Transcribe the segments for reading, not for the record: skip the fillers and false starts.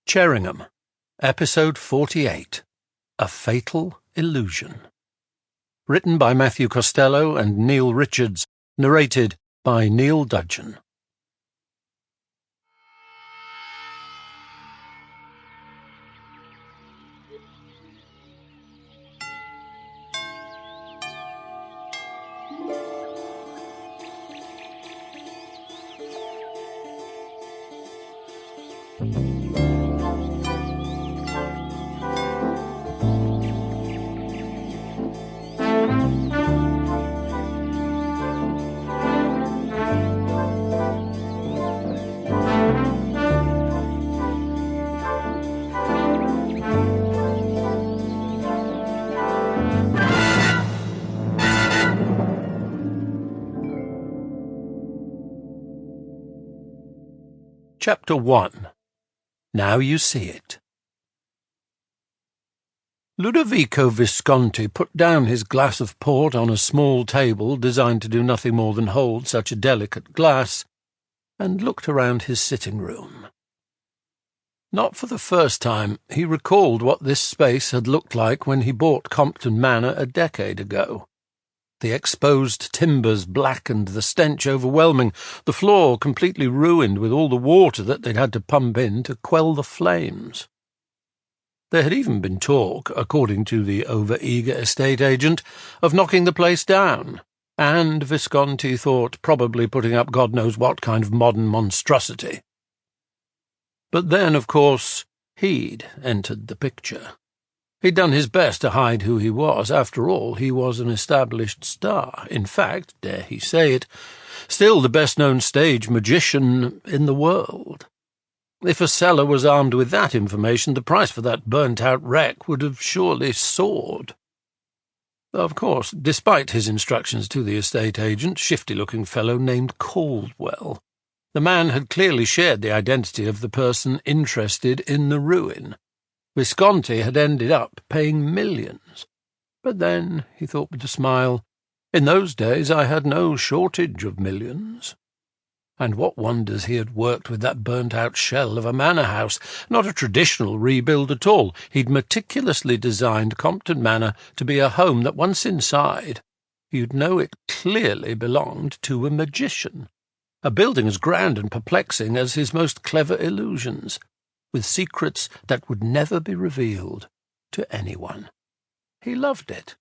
Cherringham, Episode 48, A Fatal Illusion. Written by Matthew Costello and Neil Richards, narrated by Neil Dudgeon. Chapter 1. Now You See It. Ludovico Visconti put down his glass of port on a small table designed to do nothing more than hold such a delicate glass, and looked around his sitting room. Not for the first time, he recalled what this space had looked like when he bought Compton Manor a decade ago. The exposed timbers blackened, the stench overwhelming, the floor completely ruined with all the water that they'd had to pump in to quell the flames. There had even been talk, according to the over-eager estate agent, of knocking the place down, and Visconti thought probably putting up God knows what kind of modern monstrosity. But then, of course, he'd entered the picture. He'd done his best to hide who he was. After all, he was an established star. In fact, dare he say it, still the best-known stage magician in the world. If a seller was armed with that information, the price for that burnt-out wreck would have surely soared. Of course, despite his instructions to the estate agent, shifty-looking fellow named Caldwell, the man had clearly shared the identity of the person interested in the ruin. Visconti had ended up paying millions. But then, he thought with a smile, in those days I had no shortage of millions. And what wonders he had worked with that burnt-out shell of a manor house, not a traditional rebuild at all. He'd meticulously designed Compton Manor to be a home that once inside, you'd know it clearly belonged to a magician, a building as grand and perplexing as his most clever illusions, with secrets that would never be revealed to anyone. He loved it.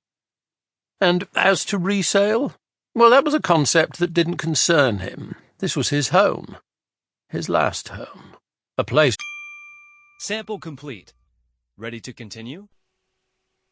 And as to resale, well, that was a concept that didn't concern him. This was his home, his last home, a place. Sample complete. Ready to continue?